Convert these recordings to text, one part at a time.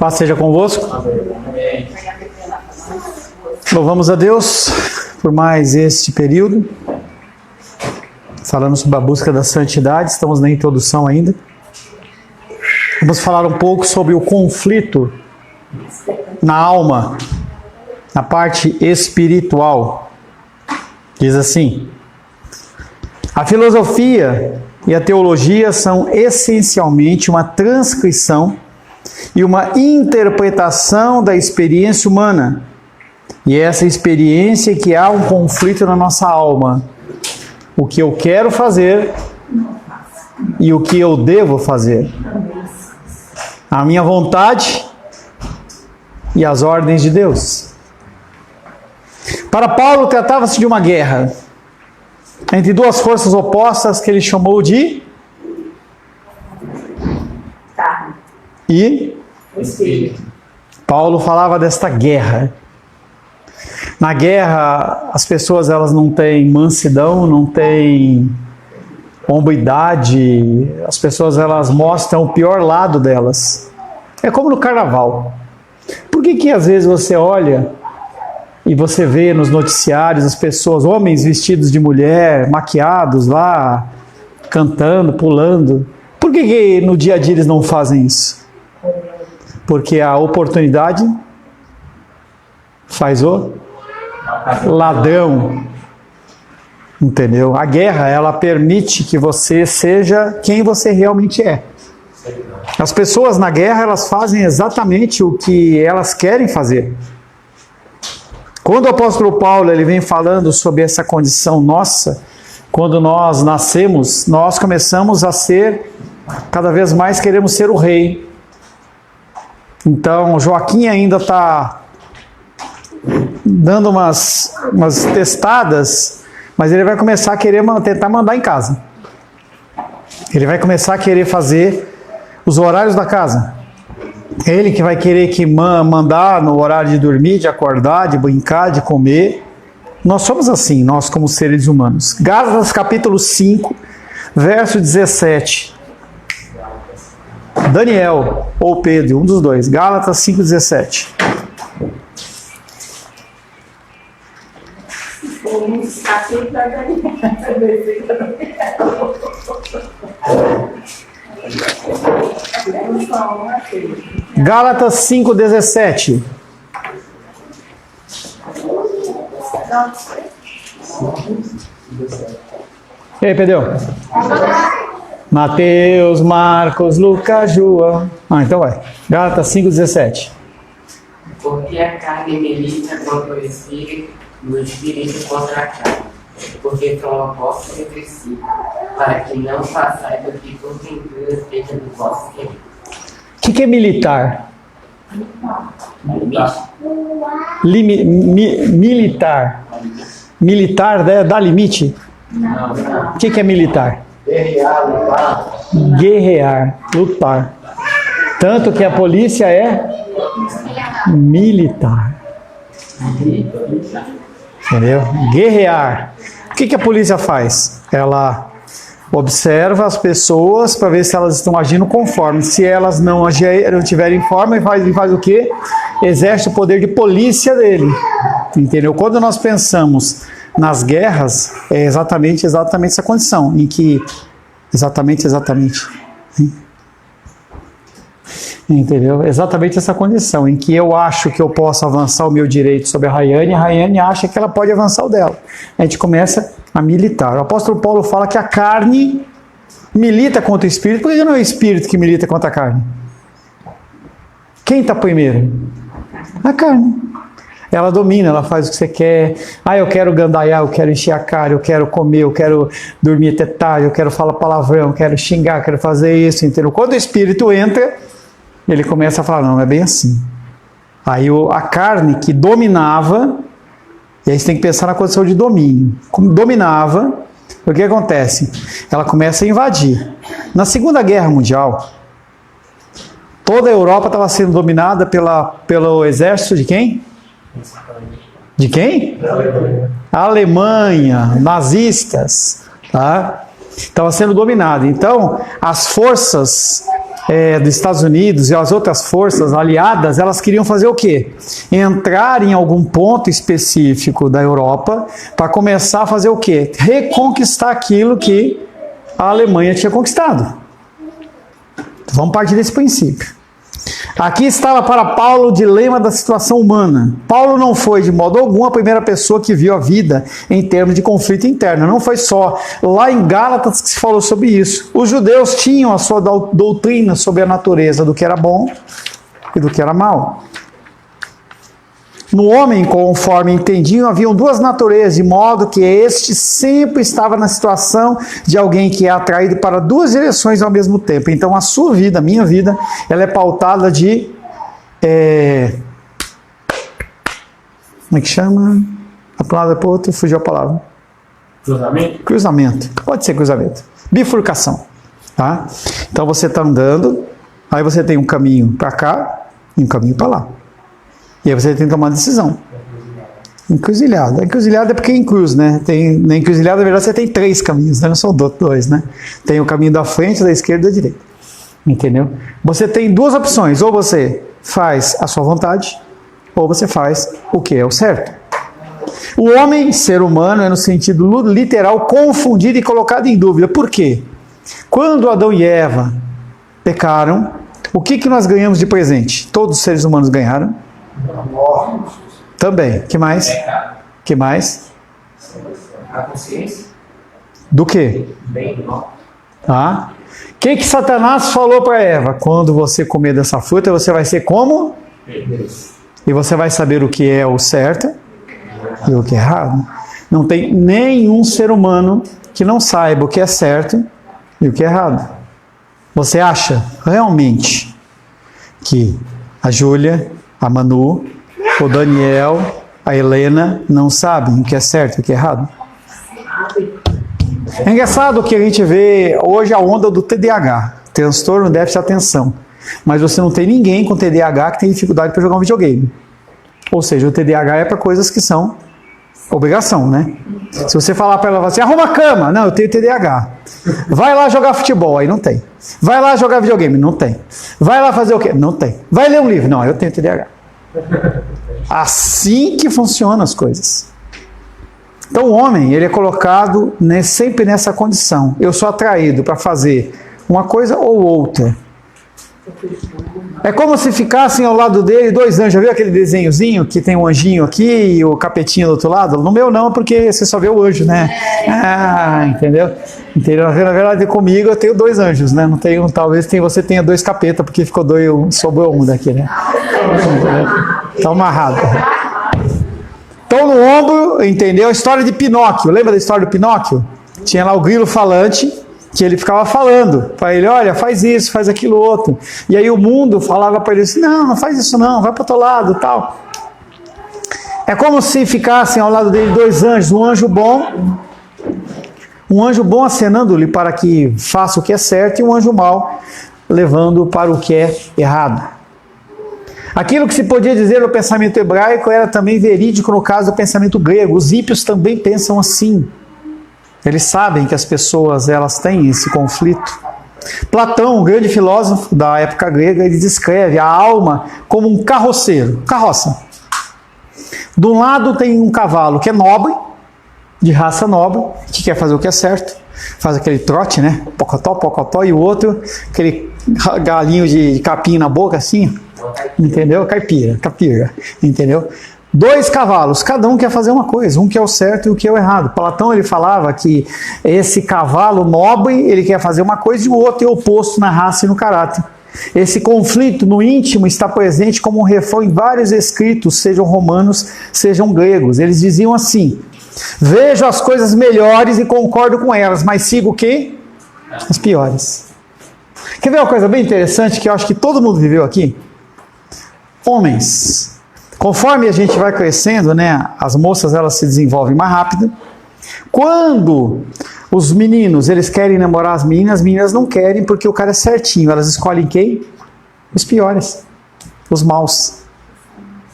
Paz seja convosco. Louvamos a Deus por mais este período, falando sobre a busca da santidade. Estamos na introdução ainda. Vamos falar um pouco sobre o conflito na alma, na parte espiritual. Diz assim: a filosofia e a teologia são essencialmente uma transcrição e uma interpretação da experiência humana. E essa experiência é que há um conflito na nossa alma. O que eu quero fazer e o que eu devo fazer. A minha vontade e as ordens de Deus. Para Paulo, tratava-se de uma guerra entre duas forças opostas que ele chamou de carne e espírito. Paulo falava desta guerra. Na guerra, as pessoas elas não têm mansidão, não têm hombridade, as pessoas elas mostram o pior lado delas. É como no carnaval. Por que às vezes você olha e você vê nos noticiários as pessoas, homens vestidos de mulher, maquiados lá, cantando, pulando? Por que no dia a dia eles não fazem isso? Porque a oportunidade faz o ladrão. Entendeu? A guerra, ela permite que você seja quem você realmente é. As pessoas na guerra, elas fazem exatamente o que elas querem fazer. Quando o apóstolo Paulo ele vem falando sobre essa condição nossa, quando nós nascemos, nós começamos a ser, cada vez mais queremos ser o rei. Então, Joaquim ainda está dando umas testadas, mas ele vai começar a querer tentar mandar em casa. Ele vai começar a querer fazer os horários da casa. Ele que vai querer mandar no horário de dormir, de acordar, de brincar, de comer. Nós somos assim, nós como seres humanos. Gálatas capítulo 5, verso 17. Daniel ou Pedro, um dos dois. Gálatas 5, 17. Gálatas 5, 17. E aí, Pedro? Mateus, Marcos, Lucas, João. Então vai. Gálatas 5, 17. Porque a carne milita contra o espírito, e o espírito contra a carne, porque são opostos entre si, para que não façais o que porventura seja do vosso querer. O que é militar? Militar. Militar dá limite? O que é militar? Guerrear, lutar. Tanto que a polícia é militar. Entendeu? Guerrear. O que a polícia faz? Ela observa as pessoas para ver se elas estão agindo conforme. Se elas não tiverem forma, faz o quê? Exerce o poder de polícia dele. Entendeu? Quando nós pensamos nas guerras, é exatamente essa condição, em que exatamente. Entendeu? Exatamente essa condição, em que eu acho que eu posso avançar o meu direito sobre a Rayane acha que ela pode avançar o dela. A gente começa a militar. O apóstolo Paulo fala que a carne milita contra o espírito. Por que não é o espírito que milita contra a carne? Quem está primeiro? A carne. Ela domina, ela faz o que você quer. Eu quero gandaiar, eu quero encher a cara, eu quero comer, eu quero dormir até tarde, eu quero falar palavrão, eu quero xingar, eu quero fazer isso, entendeu? Quando o espírito entra, ele começa a falar, não é bem assim. Aí a carne que dominava, e aí você tem que pensar na condição de domínio. Como dominava, o que acontece? Ela começa a invadir. Na Segunda Guerra Mundial, toda a Europa estava sendo dominada pelo exército de quem? De quem? Alemanha, nazistas, tá? Estava sendo dominada. Então, as forças dos Estados Unidos e as outras forças aliadas, elas queriam fazer o quê? Entrar em algum ponto específico da Europa para começar a fazer o quê? Reconquistar aquilo que a Alemanha tinha conquistado. Vamos partir desse princípio. Aqui estava para Paulo o dilema da situação humana. Paulo não foi de modo algum a primeira pessoa que viu a vida em termos de conflito interno. Não foi só lá em Gálatas que se falou sobre isso. Os judeus tinham a sua doutrina sobre a natureza do que era bom e do que era mal. No homem, conforme entendiam, haviam duas naturezas, de modo que este sempre estava na situação de alguém que é atraído para duas direções ao mesmo tempo. Então a sua vida, a minha vida, ela é pautada de... como é que chama? A palavra para o outro, fugiu a palavra. Cruzamento? Cruzamento. Pode ser cruzamento. Bifurcação. Tá? Então você está andando, aí você tem um caminho para cá e um caminho para lá. E aí você tem que tomar uma decisão. Encruzilhada. Encruzilhada é porque é em cruz, né? Na encruzilhada, na verdade, você tem 3 caminhos, né? Não são 2, né? Tem o caminho da frente, da esquerda e da direita. Entendeu? Você tem 2 opções. Ou você faz a sua vontade, ou você faz o que é o certo. O homem, ser humano, é no sentido literal confundido e colocado em dúvida. Por quê? Quando Adão e Eva pecaram, o que nós ganhamos de presente? Todos os seres humanos ganharam. Também. Que mais? Pecado. Que mais? A consciência. Do quê? Bem do mal. Tá? O que Satanás falou para Eva? Quando você comer dessa fruta, você vai ser como? Deus. E você vai saber o que é o certo e o que é errado. Não tem nenhum ser humano que não saiba o que é certo e o que é errado. Você acha realmente que a Júlia, a Manu, o Daniel, a Helena não sabem o que é certo e o que é errado? É engraçado que a gente vê hoje a onda do TDAH, transtorno de déficit de atenção. Mas você não tem ninguém com TDAH que tem dificuldade para jogar um videogame. Ou seja, o TDAH é para coisas que são obrigação, né? Se você falar para ela assim, arruma a cama, não, eu tenho TDAH. Vai lá jogar futebol, aí não tem. Vai lá jogar videogame, não tem. Vai lá fazer o quê? Não tem. Vai ler um livro, não, eu tenho TDAH. Assim que funcionam as coisas. Então o homem, ele é colocado sempre nessa condição. Eu sou atraído para fazer uma coisa ou outra. É como se ficassem ao lado dele 2 anjos. Já viu aquele desenhozinho que tem um anjinho aqui e o capetinho do outro lado? No meu não, porque você só vê o anjo, né? Ah, entendeu? Na verdade, comigo eu tenho 2 anjos, né? Não tenho, talvez você tenha 2 capetas, porque ficou 2, sobrou um daqui, né? Tá amarrado. Então no ombro, entendeu? A história de Pinóquio. Lembra da história do Pinóquio? Tinha lá o grilo falante, que ele ficava falando para ele, olha, faz isso, faz aquilo outro. E aí o mundo falava para ele assim, não faz isso não, vai para o outro lado, tal. É como se ficassem ao lado dele 2 anjos, um anjo bom acenando-lhe para que faça o que é certo e um anjo mau levando para o que é errado. Aquilo que se podia dizer no pensamento hebraico era também verídico no caso do pensamento grego. Os ímpios também pensam assim. Eles sabem que as pessoas elas têm esse conflito. Platão, um grande filósofo da época grega, ele descreve a alma como um carroceiro, carroça. De um lado tem um cavalo que é nobre, de raça nobre, que quer fazer o que é certo, faz aquele trote, né? Pocotó, pocotó, e o outro, aquele galinho de capim na boca assim, entendeu? Caipira, entendeu? 2 cavalos, cada um quer fazer uma coisa, um quer o certo e o que é o errado. Platão ele falava que esse cavalo nobre, ele quer fazer uma coisa e o outro é oposto na raça e no caráter. Esse conflito no íntimo está presente como um refrão em vários escritos, sejam romanos, sejam gregos. Eles diziam assim, vejo as coisas melhores e concordo com elas, mas sigo o quê? As piores. Quer ver uma coisa bem interessante que eu acho que todo mundo viveu aqui? Homens. Conforme a gente vai crescendo, né, as moças elas se desenvolvem mais rápido. Quando os meninos eles querem namorar as meninas não querem porque o cara é certinho. Elas escolhem quem? Os piores, os maus,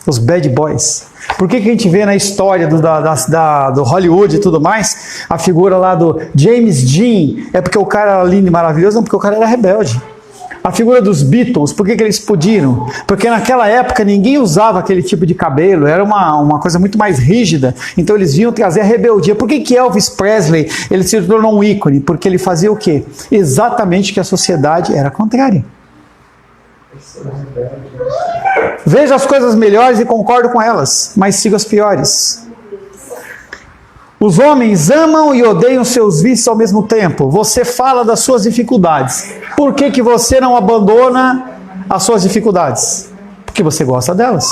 os bad boys. Por que a gente vê na história do Hollywood e tudo mais, a figura lá do James Dean, é porque o cara era lindo e maravilhoso? Não, porque o cara era rebelde. A figura dos Beatles, por que eles explodiram? Porque naquela época ninguém usava aquele tipo de cabelo, era uma coisa muito mais rígida, então eles vinham trazer a rebeldia. Por que Elvis Presley ele se tornou um ícone? Porque ele fazia o quê? Exatamente o que a sociedade era contrária. Veja as coisas melhores e concordo com elas, mas siga as piores. Os homens amam e odeiam seus vícios ao mesmo tempo. Você fala das suas dificuldades. Por que você não abandona as suas dificuldades? Porque você gosta delas.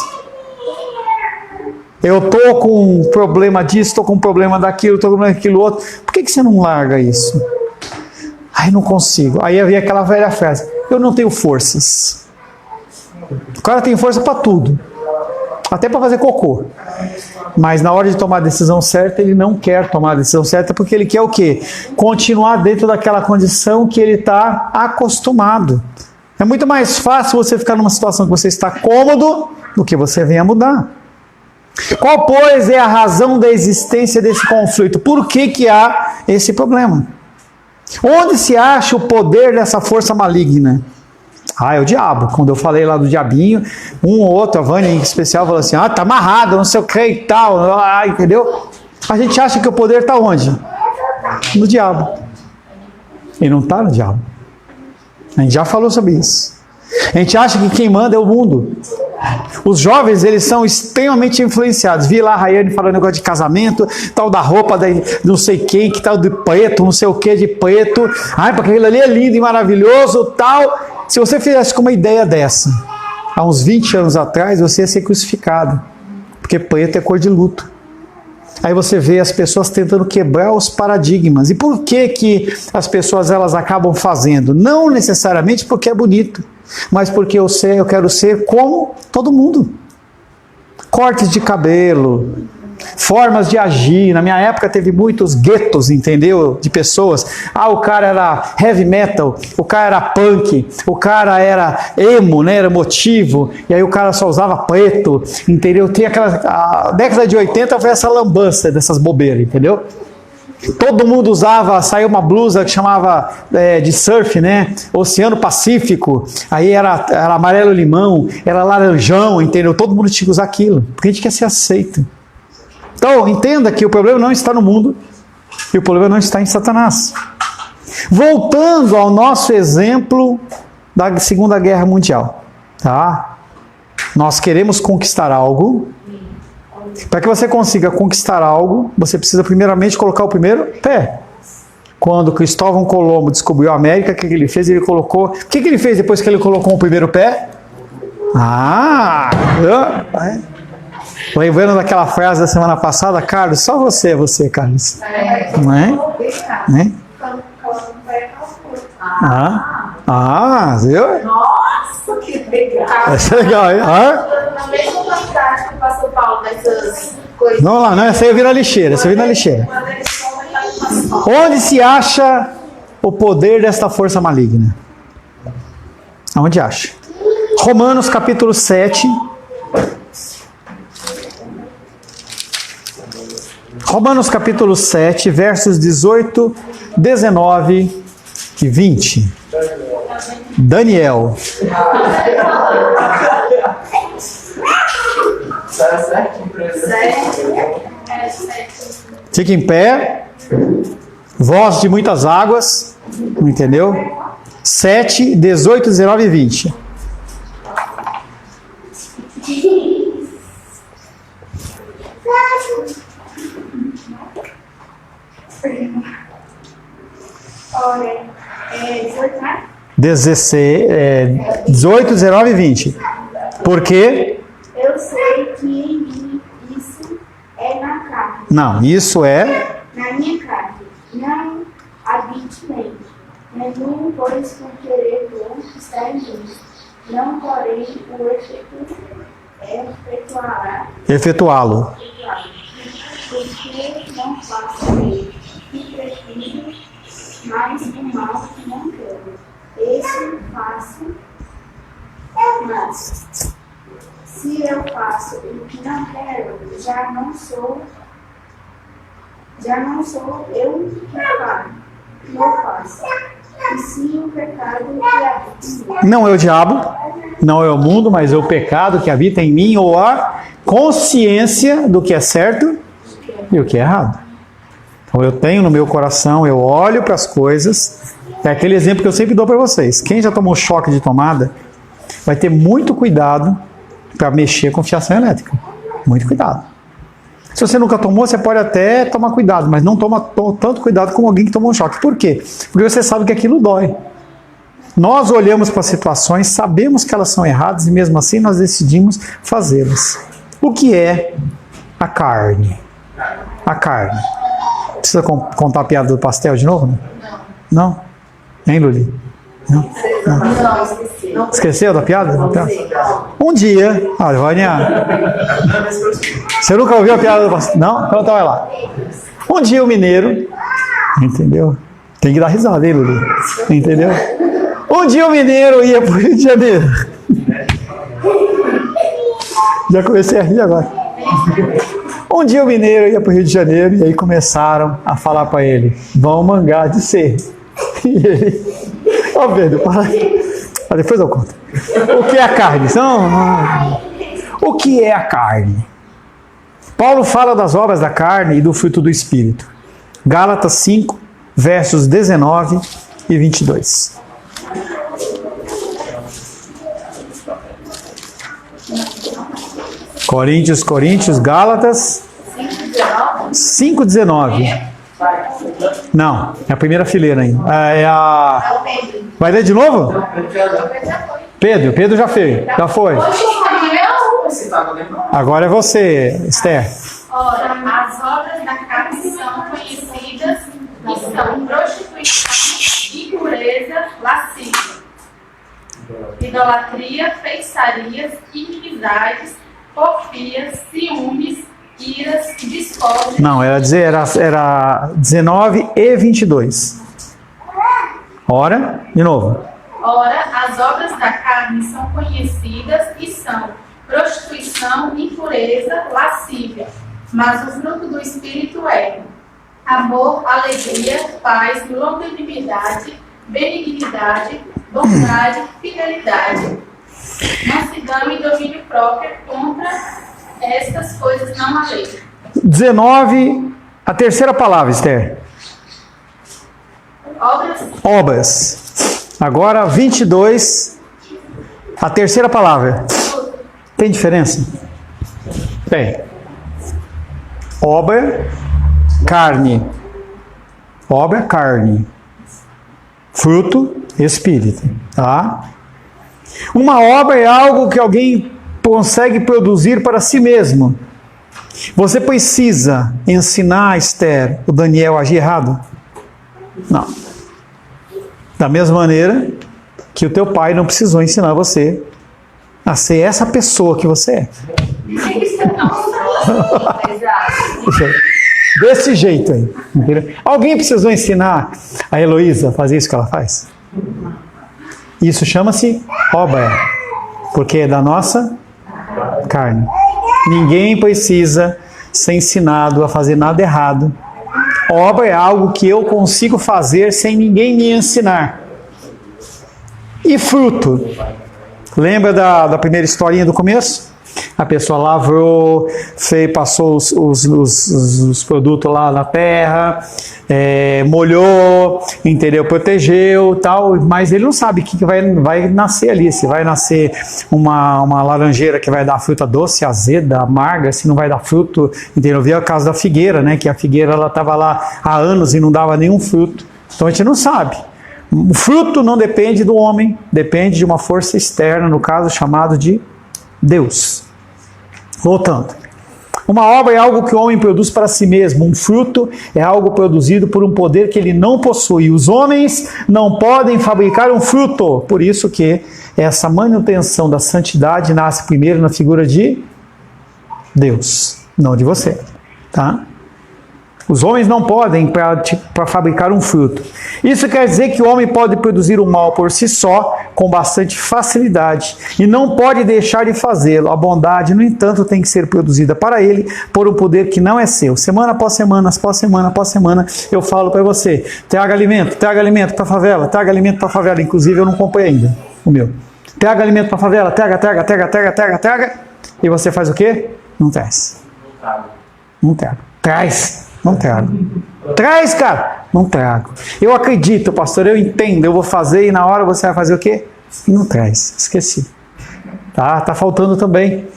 Eu estou com um problema disso, estou com um problema daquilo, estou com um problema daquilo outro. Por que você não larga isso? Ai, não consigo. Aí havia aquela velha frase: eu não tenho forças. O cara tem força para tudo. Até para fazer cocô. Mas na hora de tomar a decisão certa, ele não quer tomar a decisão certa, porque ele quer o quê? Continuar dentro daquela condição que ele está acostumado. É muito mais fácil você ficar numa situação que você está cômodo do que você venha mudar. Qual, pois, é a razão da existência desse conflito? Por que há esse problema? Onde se acha o poder dessa força maligna? É o diabo. Quando eu falei lá do diabinho, um ou outro, a Vânia em especial, falou assim: tá amarrado, não sei o que e tal, entendeu? A gente acha que o poder está onde? No diabo. E não está no diabo. A gente já falou sobre isso. A gente acha que quem manda é o mundo. Os jovens, eles são extremamente influenciados. Vi lá a Rayane falando negócio de casamento, tal da roupa da não sei quem, que tal de preto, não sei o que de preto. Porque aquilo ali é lindo e maravilhoso, tal. Se você fizesse com uma ideia dessa, há uns 20 anos atrás, você ia ser crucificado. Porque preto é cor de luto. Aí você vê as pessoas tentando quebrar os paradigmas. E por que as pessoas elas acabam fazendo? Não necessariamente porque é bonito, mas porque eu quero ser como todo mundo. Cortes de cabelo, formas de agir. Na minha época teve muitos guetos, entendeu? De pessoas. O cara era heavy metal, o cara era punk, o cara era emo, né? Era emotivo, e aí o cara só usava preto, entendeu? Tem a década de 80 foi essa lambança dessas bobeiras, entendeu? Todo mundo usava, saiu uma blusa que chamava de surf, né? Oceano Pacífico, aí era amarelo limão, era laranjão, entendeu? Todo mundo tinha que usar aquilo, porque a gente quer ser aceito. Então, entenda que o problema não está no mundo e o problema não está em Satanás. Voltando ao nosso exemplo da Segunda Guerra Mundial, tá? Nós queremos conquistar algo. Para que você consiga conquistar algo, você precisa primeiramente colocar o primeiro pé. Quando Cristóvão Colombo descobriu a América, o que ele fez? Ele colocou... O que ele fez depois que ele colocou o primeiro pé? Lembrando daquela frase da semana passada, Carlos, só você é você, Carlos. Não é? Viu? Nossa, que legal. Essa é legal, hein? Na mesma quantidade que o pastor Paulo nessas coisas. Não lá, não, essa aí eu vi na lixeira, Onde se acha o poder desta força maligna? Aonde acha? Romanos capítulo 7. Romanos capítulo 7, versos 18, 19 e 20. Daniel. Fique em pé. Voz de muitas águas. Entendeu? 7, 18, 19 e 20. Olha, 18, né? 18, 19 e 20. Por quê? Eu sei que em mim isso é na carne. Não, isso é... Na minha carne. Não habite mente. Nenhum, pois, com querer bom está em mim. Não, porém, o efetuá-lo. Porque não faço bem. E prefiro mais o mal que não quero. Esse faço, mas se eu faço o que não quero, já não sou eu que faço. e sim o pecado que habita em mim. Não é o diabo, não é o mundo, mas é o pecado que habita em mim, ou a consciência do que é certo e o que é errado. Então eu tenho no meu coração, eu olho para as coisas, é aquele exemplo que eu sempre dou para vocês. Quem já tomou choque de tomada, vai ter muito cuidado para mexer com fiação elétrica. Muito cuidado. Se você nunca tomou, você pode até tomar cuidado, mas não toma tanto cuidado como alguém que tomou um choque. Por quê? Porque você sabe que aquilo dói. Nós olhamos para as situações, sabemos que elas são erradas e mesmo assim nós decidimos fazê-las. O que é a carne? A carne. Precisa contar a piada do pastel de novo? Não? Não? Hein, Luli? Não? Não. Esqueceu da piada? Um dia, Vânia, você nunca ouviu a piada do pastel? Não? Então vai lá. Um dia o mineiro, entendeu? Tem que dar risada, hein, Luli? Entendeu? Um dia o mineiro ia para o Rio de Janeiro. Já comecei a rir agora. Um dia o mineiro ia para o Rio de Janeiro e aí começaram a falar para ele: vão mangar de ser. E ele: ó, Pedro, para. Depois eu conto. O que é a carne? O que é a carne? Paulo fala das obras da carne e do fruto do Espírito. Gálatas 5, versos 19 e 22. Coríntios, Gálatas 5,19. Não, é a primeira fileira ainda. Vai ler de novo? Pedro já fez. Já foi. Agora é você, Esther. Ora, as obras da carne são conhecidas e são prostituição, impureza, lascívia, idolatria, feitiçarias, inimizades, porfias, ciúmes, iras, discórdia. Não, era 19 e 22. Ora, de novo. Ora, as obras da carne são conhecidas e são prostituição, impureza, lascívia. Mas o fruto do Espírito é amor, alegria, paz, longanimidade, benignidade, bondade, fidelidade, mansidão e domínio próprio. Contra estas coisas não há lei. 19, a terceira palavra, Esther. Obras. Agora 22, a terceira palavra. Tem diferença? Tem. Obra, carne. Obra, carne. Fruto, espírito. Tá? Uma obra é algo que alguém consegue produzir para si mesmo. Você precisa ensinar a Esther, o Daniel, a agir errado? Não. Da mesma maneira que o teu pai não precisou ensinar você a ser essa pessoa que você é. Desse jeito aí. Entendeu? Alguém precisou ensinar a Heloísa a fazer isso que ela faz? Isso chama-se obra, porque é da nossa carne. Ninguém precisa ser ensinado a fazer nada errado. Obra é algo que eu consigo fazer sem ninguém me ensinar. E fruto? Lembra da primeira historinha do começo? A pessoa lavrou, passou os produtos lá na terra, molhou, entendeu? Protegeu, tal, mas ele não sabe o que vai nascer ali. Se vai nascer uma laranjeira que vai dar fruta doce, azeda, amarga, se não vai dar fruto, entendeu? Eu vi o caso da figueira, né? Que a figueira ela estava lá há anos e não dava nenhum fruto. Então a gente não sabe. O fruto não depende do homem, depende de uma força externa, no caso chamado de Deus. Voltando. Uma obra é algo que o homem produz para si mesmo. Um fruto é algo produzido por um poder que ele não possui. Os homens não podem fabricar um fruto. Por isso que essa manutenção da santidade nasce primeiro na figura de Deus, não de você. Tá? Os homens não podem para fabricar um fruto. Isso quer dizer que o homem pode produzir o mal por si só, com bastante facilidade, e não pode deixar de fazê-lo. A bondade, no entanto, tem que ser produzida para ele por um poder que não é seu. Semana após semana, eu falo para você: traga alimento para a favela, traga alimento para a favela. Inclusive, eu não comprei ainda o meu. Traga alimento para a favela, traga. E você faz o quê? Não traz. Não trago. Traz. Não trago. Traz, cara. Não trago. Eu acredito, pastor, eu entendo, eu vou fazer e na hora você vai fazer o quê? Não traz. Esqueci. Tá faltando também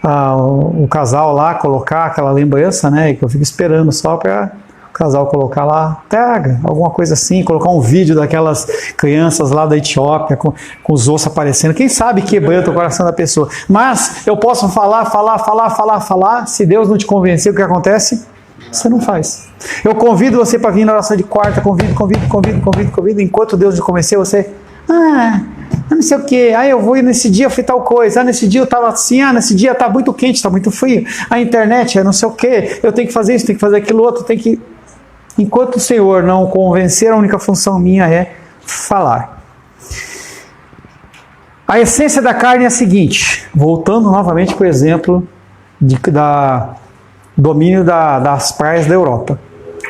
o casal lá colocar aquela lembrança, né? Que eu fico esperando só para o casal colocar lá, traga, alguma coisa assim, colocar um vídeo daquelas crianças lá da Etiópia com os ossos aparecendo. Quem sabe quebranta o coração da pessoa. Mas eu posso falar. Se Deus não te convencer, o que acontece? Você não faz. Eu convido você para vir na oração de quarta, convido. Enquanto Deus te convencer, você... não sei o que, eu vou ir nesse dia, eu fiz tal coisa, nesse dia eu estava assim, nesse dia está muito quente, está muito frio, a internet é não sei o que, eu tenho que fazer isso, tenho que fazer aquilo outro, Enquanto o Senhor não convencer, a única função minha é falar. A essência da carne é a seguinte, voltando novamente para o exemplo domínio das praias da Europa.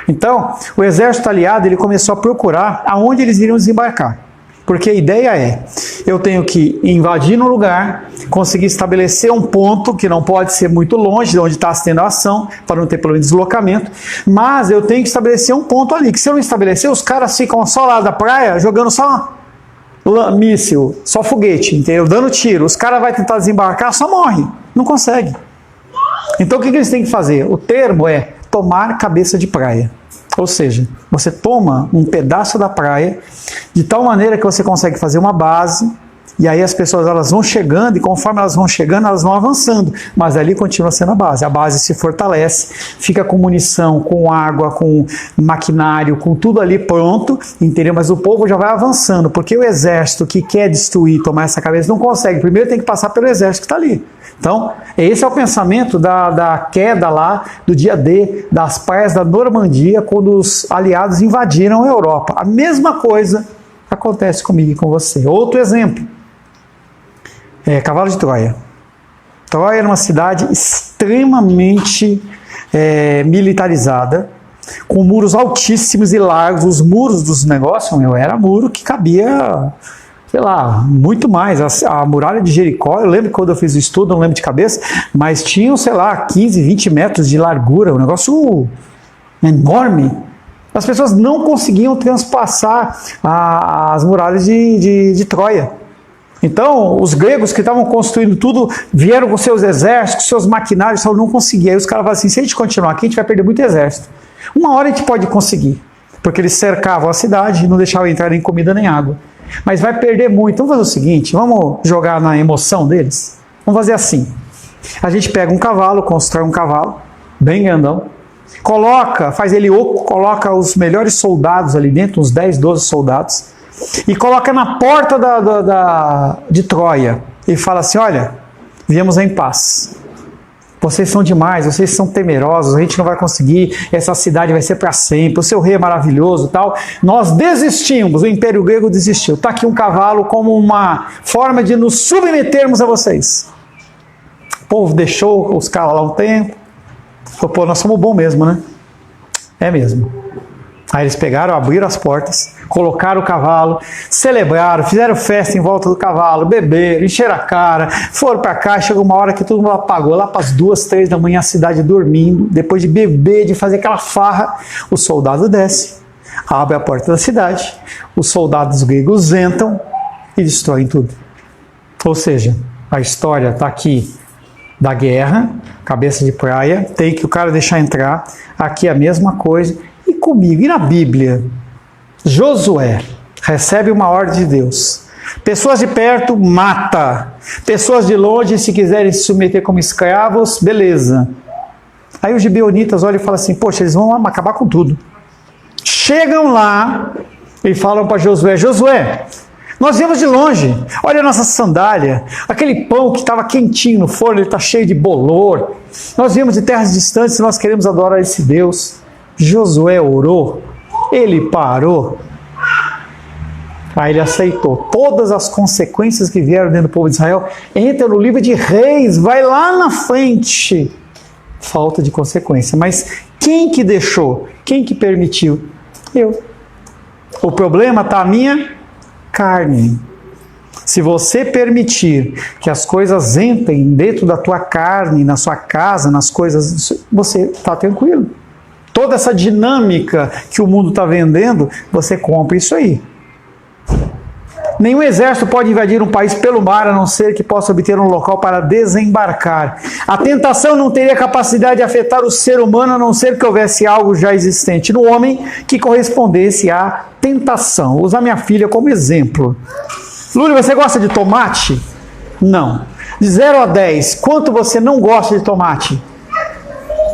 Então, o exército aliado ele começou a procurar aonde eles iriam desembarcar. Porque a ideia é, eu tenho que invadir no lugar, conseguir estabelecer um ponto que não pode ser muito longe de onde está tendo a ação, para não ter problema de deslocamento, mas eu tenho que estabelecer um ponto ali, que se eu não estabelecer, os caras ficam só lá da praia, jogando só míssil, só foguete, entendeu? Dando tiro. Os caras vão tentar desembarcar, só morre, não consegue. Então o que eles têm que fazer? O termo é tomar cabeça de praia. Ou seja, você toma um pedaço da praia de tal maneira que você consegue fazer uma base e aí as pessoas elas vão chegando e conforme elas vão chegando, elas vão avançando. Mas ali continua sendo a base. A base se fortalece, fica com munição, com água, com maquinário, com tudo ali pronto, entendeu? Mas o povo já vai avançando, porque o exército que quer destruir, tomar essa cabeça, não consegue. Primeiro tem que passar pelo exército que está ali. Então, esse é o pensamento da queda lá, do dia D, das praias da Normandia, quando os aliados invadiram a Europa. A mesma coisa acontece comigo e com você. Outro exemplo, Cavalo de Troia. Troia era uma cidade extremamente militarizada, com muros altíssimos e largos. Os muros dos negócios, era muro que cabia... sei lá, muito mais. A muralha de Jericó, eu lembro quando eu fiz o estudo, não lembro de cabeça, mas tinham, 15, 20 metros de largura, um negócio enorme. As pessoas não conseguiam transpassar as muralhas de Troia. Então, os gregos que estavam construindo tudo, vieram com seus exércitos, seus maquinários, só não conseguiam. Aí os caras falaram assim, se a gente continuar aqui, a gente vai perder muito exército. Uma hora a gente pode conseguir, porque eles cercavam a cidade e não deixavam entrar nem comida nem água. Mas vai perder muito. Vamos fazer o seguinte, vamos jogar na emoção deles? Vamos fazer assim. A gente pega um cavalo, constrói um cavalo, bem grandão, faz ele oco, coloca os melhores soldados ali dentro, uns 10, 12 soldados, e coloca na porta de Troia, e fala assim, olha, viemos em paz. Vocês são demais, vocês são temerosos, a gente não vai conseguir, essa cidade vai ser para sempre, o seu rei é maravilhoso e tal. Nós desistimos, o Império Grego desistiu. Está aqui um cavalo como uma forma de nos submetermos a vocês. O povo deixou os caras lá um tempo, falou, pô, nós somos bons mesmo, né? É mesmo. Aí eles pegaram, abriram as portas, colocaram o cavalo, celebraram, fizeram festa em volta do cavalo, beberam, encheram a cara, foram para cá, chegou uma hora que todo mundo apagou, lá para as 2, 3 da manhã, a cidade dormindo, depois de beber, de fazer aquela farra, o soldado desce, abre a porta da cidade, os soldados gregos entram e destroem tudo. Ou seja, a história está aqui da guerra, cabeça de praia, tem que o cara deixar entrar, aqui a mesma coisa. E comigo, e na Bíblia, Josué recebe uma ordem de Deus. Pessoas de perto, mata. Pessoas de longe, se quiserem se submeter como escravos, beleza. Aí os gibeonitas olham e falam assim, poxa, eles vão acabar com tudo. Chegam lá e falam para Josué, Josué, nós viemos de longe, olha a nossa sandália, aquele pão que estava quentinho no forno, ele está cheio de bolor. Nós viemos de terras distantes e nós queremos adorar esse Deus. Josué orou, ele parou, aí ele aceitou todas as consequências que vieram dentro do povo de Israel. Entra no livro de Reis, vai lá na frente. Falta de consequência. Mas quem que deixou? Quem que permitiu? Eu. O problema está a minha carne. Se você permitir que as coisas entrem dentro da tua carne, na sua casa, nas coisas, você está tranquilo. Toda essa dinâmica que o mundo está vendendo, você compra isso aí. Nenhum exército pode invadir um país pelo mar, a não ser que possa obter um local para desembarcar. A tentação não teria capacidade de afetar o ser humano, a não ser que houvesse algo já existente no homem que correspondesse à tentação. Vou usar minha filha como exemplo. Lúlia, você gosta de tomate? Não. De 0 a 10, quanto você não gosta de tomate?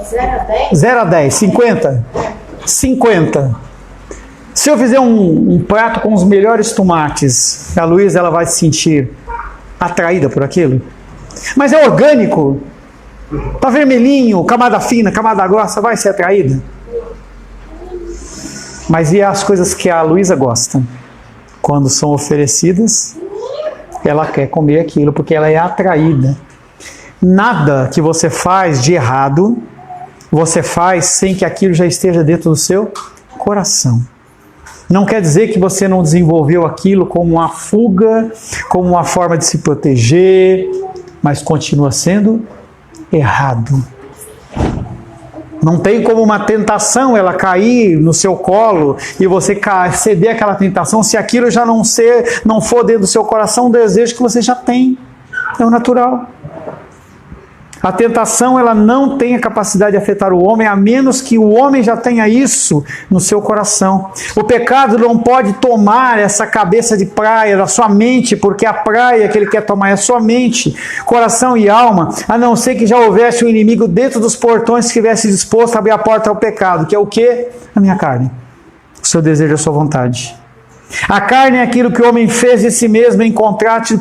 0 a 10? 0 a 10, 50? 50. Se eu fizer um prato com os melhores tomates, a Luísa ela vai se sentir atraída por aquilo? Mas é orgânico. Tá vermelhinho, camada fina, camada grossa, vai ser atraída? Mas e as coisas que a Luísa gosta? Quando são oferecidas, ela quer comer aquilo, porque ela é atraída. Nada que você faz de errado, você faz sem que aquilo já esteja dentro do seu coração. Não quer dizer que você não desenvolveu aquilo como uma fuga, como uma forma de se proteger, mas continua sendo errado. Não tem como uma tentação ela cair no seu colo e você ceder àquela tentação se aquilo já não for dentro do seu coração um desejo que você já tem. É o natural. A tentação ela não tem a capacidade de afetar o homem, a menos que o homem já tenha isso no seu coração. O pecado não pode tomar essa cabeça de praia da sua mente, porque a praia que ele quer tomar é a sua mente, coração e alma, a não ser que já houvesse um inimigo dentro dos portões que estivesse disposto a abrir a porta ao pecado, que é o quê? A minha carne, o seu desejo, a sua vontade. A carne é aquilo que o homem fez de si mesmo em contraste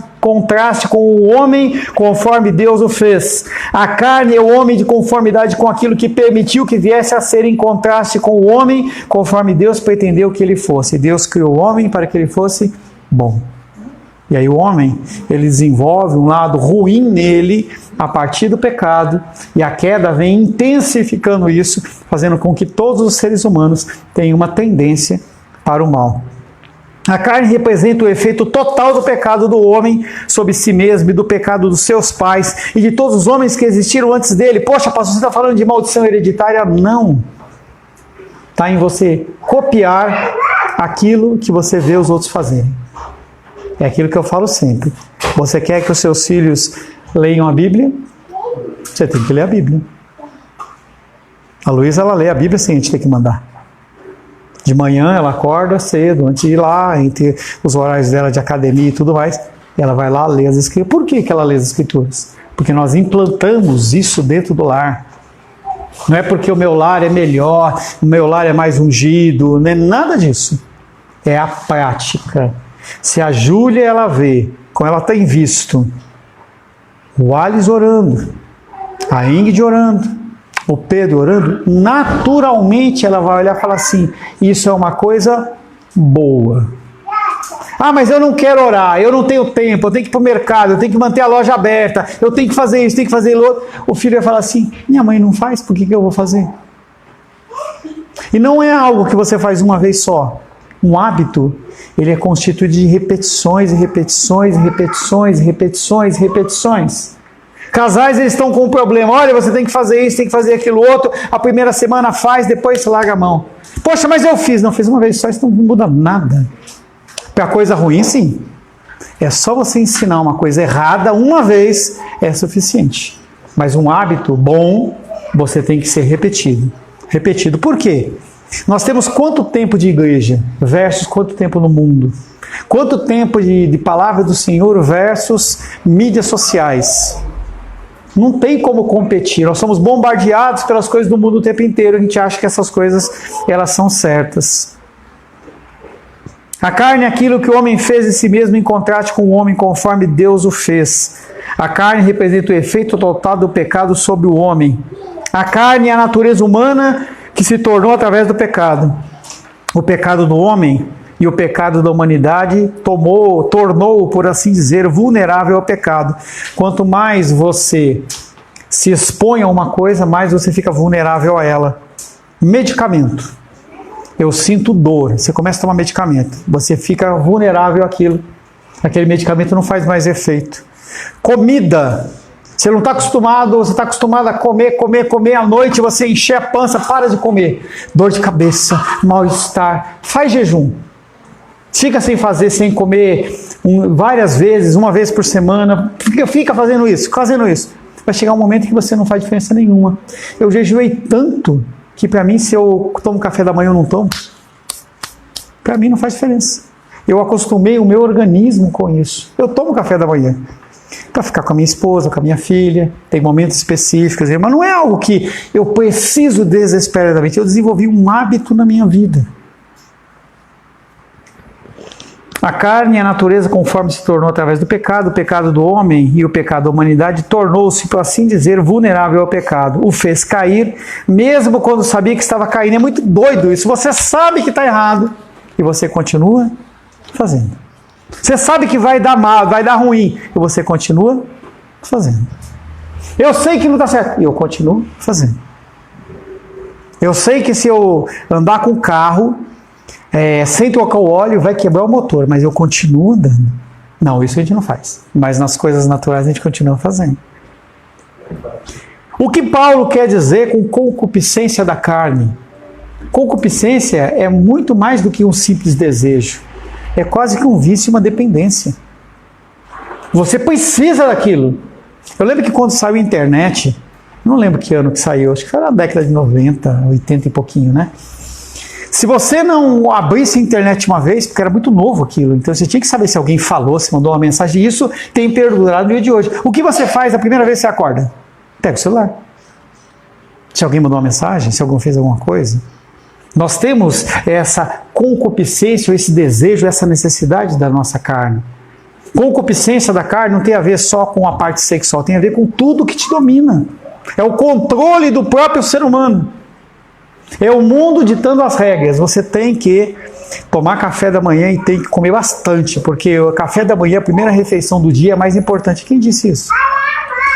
com o homem conforme Deus o fez. A carne é o homem de conformidade com aquilo que permitiu que viesse a ser em contraste com o homem conforme Deus pretendeu que ele fosse. Deus criou o homem para que ele fosse bom. E aí o homem, ele desenvolve um lado ruim nele a partir do pecado, e a queda vem intensificando isso, fazendo com que todos os seres humanos tenham uma tendência para o mal. A carne representa o efeito total do pecado do homem sobre si mesmo e do pecado dos seus pais e de todos os homens que existiram antes dele. Poxa, pastor, você está falando de maldição hereditária? Não. Está em você copiar aquilo que você vê os outros fazerem. É aquilo que eu falo sempre. Você quer que os seus filhos leiam a Bíblia? Você tem que ler a Bíblia. A Luísa, ela lê a Bíblia sem a gente ter que mandar. De manhã ela acorda cedo, antes de ir lá, entre os horários dela de academia e tudo mais, ela vai lá ler as Escrituras. Por que ela lê as Escrituras? Porque nós implantamos isso dentro do lar. Não é porque o meu lar é melhor, o meu lar é mais ungido, não é nada disso. É a prática. Se a Júlia ela vê, como ela tem visto, o Alice orando, a Ingrid orando, o Pedro orando, naturalmente ela vai olhar e falar assim, isso é uma coisa boa. Ah, mas eu não quero orar, eu não tenho tempo, eu tenho que ir para o mercado, eu tenho que manter a loja aberta, eu tenho que fazer isso, tenho que fazer aquilo outro. O filho vai falar assim, minha mãe não faz, por que eu vou fazer? E não é algo que você faz uma vez só. Um hábito, ele é constituído de repetições e repetições e repetições e repetições e repetições. Casais, eles estão com um problema. Olha, você tem que fazer isso, tem que fazer aquilo outro. A primeira semana faz, depois você larga a mão. Poxa, mas eu fiz. Não, fiz uma vez só, isso não muda nada. Para coisa ruim, sim. É só você ensinar uma coisa errada uma vez, é suficiente. Mas um hábito bom, você tem que ser repetido. Repetido. Por quê? Nós temos quanto tempo de igreja versus quanto tempo no mundo? Quanto tempo de palavra do Senhor versus mídias sociais? Não tem como competir. Nós somos bombardeados pelas coisas do mundo o tempo inteiro. A gente acha que essas coisas elas são certas. A carne é aquilo que o homem fez de si mesmo em contraste com o homem conforme Deus o fez. A carne representa o efeito total do pecado sobre o homem. A carne é a natureza humana que se tornou através do pecado. O pecado do homem e o pecado da humanidade tornou-o, por assim dizer, vulnerável ao pecado. Quanto mais você se expõe a uma coisa, mais você fica vulnerável a ela. Medicamento. Eu sinto dor. Você começa a tomar medicamento. Você fica vulnerável àquilo. Aquele medicamento não faz mais efeito. Comida. Você não está acostumado, você está acostumado a comer à noite, você encher a pança, para de comer. Dor de cabeça, mal-estar. Faz jejum. Fica sem fazer, sem comer várias vezes, uma vez por semana. Fica fazendo isso. Vai chegar um momento que você não faz diferença nenhuma. Eu jejuei tanto que para mim, se eu tomo café da manhã ou não tomo, para mim não faz diferença. Eu acostumei o meu organismo com isso. Eu tomo café da manhã para ficar com a minha esposa, com a minha filha, tem momentos específicos, mas não é algo que eu preciso desesperadamente. Eu desenvolvi um hábito na minha vida. A carne e a natureza, conforme se tornou através do pecado, o pecado do homem e o pecado da humanidade, tornou-se, por assim dizer, vulnerável ao pecado. O fez cair, mesmo quando sabia que estava caindo. É muito doido isso. Você sabe que está errado e você continua fazendo. Você sabe que vai dar mal, vai dar ruim, e você continua fazendo. Eu sei que não está certo, e eu continuo fazendo. Eu sei que se eu andar com o carro, sem trocar o óleo, vai quebrar o motor, mas eu continuo andando. Não, isso a gente não faz. Mas nas coisas naturais a gente continua fazendo. O que Paulo quer dizer com concupiscência da carne? Concupiscência é muito mais do que um simples desejo. É quase que um vício e uma dependência. Você precisa daquilo. Eu lembro que quando saiu a internet, não lembro que ano que saiu, acho que foi na década de 90, 80 e pouquinho, né? Se você não abrisse a internet uma vez, porque era muito novo aquilo, então você tinha que saber se alguém falou, se mandou uma mensagem, e isso tem perdurado no dia de hoje. O que você faz a primeira vez que você acorda? Pega o celular. Se alguém mandou uma mensagem, se alguém fez alguma coisa. Nós temos essa concupiscência, esse desejo, essa necessidade da nossa carne. Concupiscência da carne não tem a ver só com a parte sexual, tem a ver com tudo que te domina. É o controle do próprio ser humano. É o mundo ditando as regras. Você tem que tomar café da manhã e tem que comer bastante, porque o café da manhã, a primeira refeição do dia, é mais importante. Quem disse isso?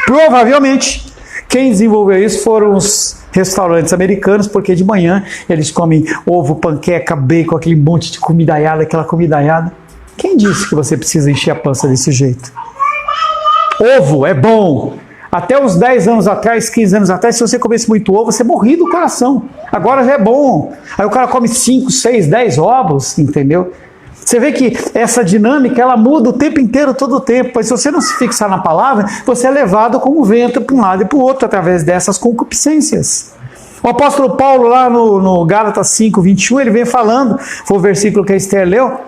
Provavelmente, quem desenvolveu isso foram os restaurantes americanos, porque de manhã eles comem ovo, panqueca, bacon, aquele monte de comidaiada, aquela comidaiada. Quem disse que você precisa encher a pança desse jeito? Ovo é bom. Até uns 10 anos atrás, 15 anos atrás, se você comesse muito ovo, você morria do coração. Agora já é bom. Aí o cara come 5, 6, 10 ovos, entendeu? Você vê que essa dinâmica, ela muda o tempo inteiro, todo o tempo. Mas se você não se fixar na palavra, você é levado como vento para um lado e para o outro, através dessas concupiscências. O apóstolo Paulo, lá no Gálatas 5, 21, ele vem falando, foi o versículo que a Esther leu,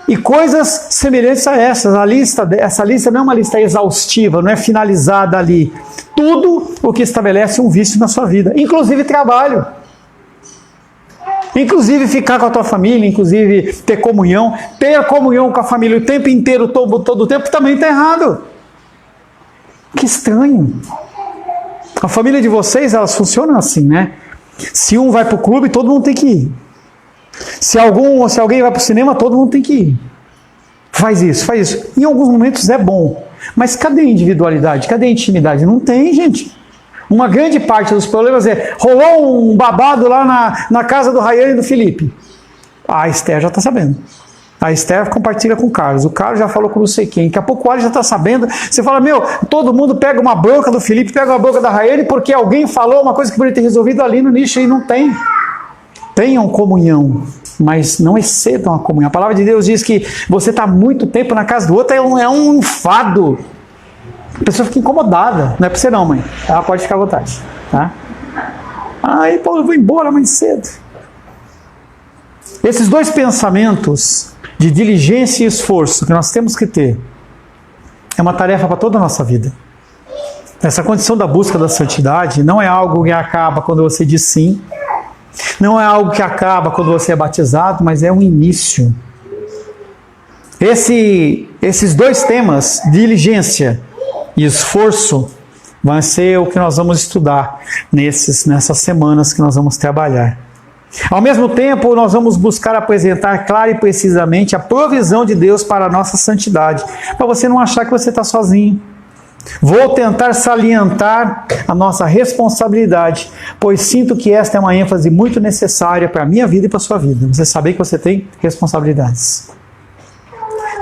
e coisas semelhantes a essas. Essa lista não é uma lista exaustiva, não é finalizada ali. Tudo o que estabelece um vício na sua vida, inclusive trabalho. Inclusive ficar com a tua família, inclusive ter comunhão com a família o tempo inteiro, todo o tempo, também está errado. Que estranho. A família de vocês, elas funcionam assim, né? Se um vai para o clube, todo mundo tem que ir. Se alguém vai para o cinema, todo mundo tem que ir. Faz isso. Em alguns momentos é bom. Mas cadê a individualidade? Cadê a intimidade? Não tem, gente. Uma grande parte dos problemas rolou um babado lá na casa do Rayane e do Felipe. A Esther já está sabendo. A Esther compartilha com o Carlos. O Carlos já falou com não sei quem. Daqui a pouco o Ari já está sabendo. Você fala, todo mundo pega uma bronca do Felipe, pega uma bronca da Rayane, porque alguém falou uma coisa que poderia ter resolvido ali no nicho e não tem. Tenham comunhão, mas não excedam a comunhão. A palavra de Deus diz que você está muito tempo na casa do outro, é um enfado. A pessoa fica incomodada. Não é para você não, mãe. Ela pode ficar à vontade. Tá? Aí, Paulo, eu vou embora mais cedo. Esses dois pensamentos de diligência e esforço que nós temos que ter é uma tarefa para toda a nossa vida. Essa condição da busca da santidade não é algo que acaba quando você diz sim, não é algo que acaba quando você é batizado, mas é um início. Esses dois temas, diligência e esforço, vai ser o que nós vamos estudar nessas semanas que nós vamos trabalhar. Ao mesmo tempo, nós vamos buscar apresentar clara e precisamente a provisão de Deus para a nossa santidade, para você não achar que você está sozinho. Vou tentar salientar a nossa responsabilidade, pois sinto que esta é uma ênfase muito necessária para a minha vida e para a sua vida. Você saber que você tem responsabilidades.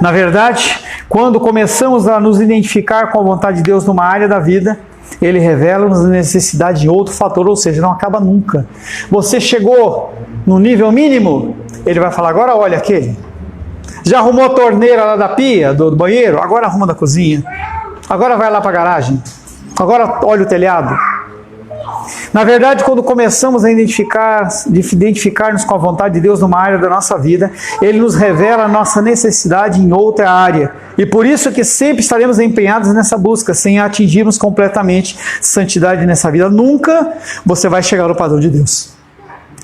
Na verdade, quando começamos a nos identificar com a vontade de Deus numa área da vida, Ele revela-nos a necessidade de outro fator, ou seja, não acaba nunca. Você chegou no nível mínimo, Ele vai falar, agora olha aquele. Já arrumou a torneira lá da pia, do banheiro? Agora arruma da cozinha. Agora vai lá para a garagem. Agora olha o telhado. Na verdade, quando começamos a identificar-nos com a vontade de Deus numa área da nossa vida, Ele nos revela a nossa necessidade em outra área. E por isso que sempre estaremos empenhados nessa busca, sem atingirmos completamente santidade nessa vida. Nunca você vai chegar no padrão de Deus.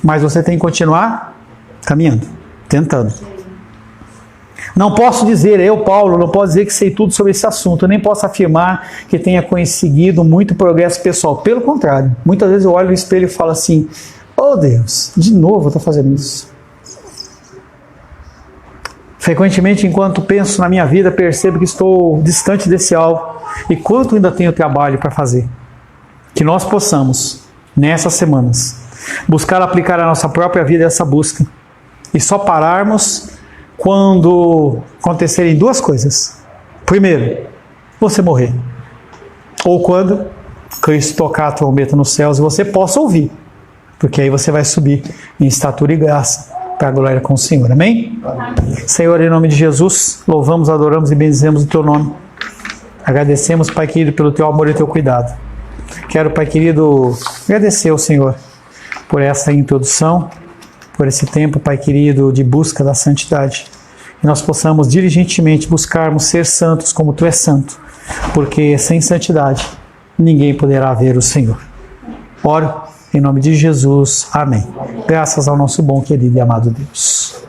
Mas você tem que continuar caminhando, tentando. Não posso dizer, eu, Paulo, não posso dizer que sei tudo sobre esse assunto. Eu nem posso afirmar que tenha conseguido muito progresso pessoal. Pelo contrário, muitas vezes eu olho no espelho e falo assim, oh Deus, de novo eu estou fazendo isso. Frequentemente, enquanto penso na minha vida, percebo que estou distante desse alvo e quanto ainda tenho trabalho para fazer. Que nós possamos, nessas semanas, buscar aplicar a nossa própria vida essa busca e só pararmos quando acontecerem duas coisas. Primeiro, você morrer. Ou quando Cristo tocar a trombeta nos céus e você possa ouvir. Porque aí você vai subir em estatura e graça para a glória com o Senhor. Amém? Amém? Senhor, em nome de Jesus, louvamos, adoramos e bendizemos o Teu nome. Agradecemos, Pai querido, pelo Teu amor e Teu cuidado. Quero, Pai querido, agradecer ao Senhor por essa introdução, por esse tempo, Pai querido, de busca da santidade. Que nós possamos diligentemente buscarmos ser santos como Tu és santo, porque sem santidade ninguém poderá ver o Senhor. Oro em nome de Jesus. Amém. Graças ao nosso bom, querido e amado Deus.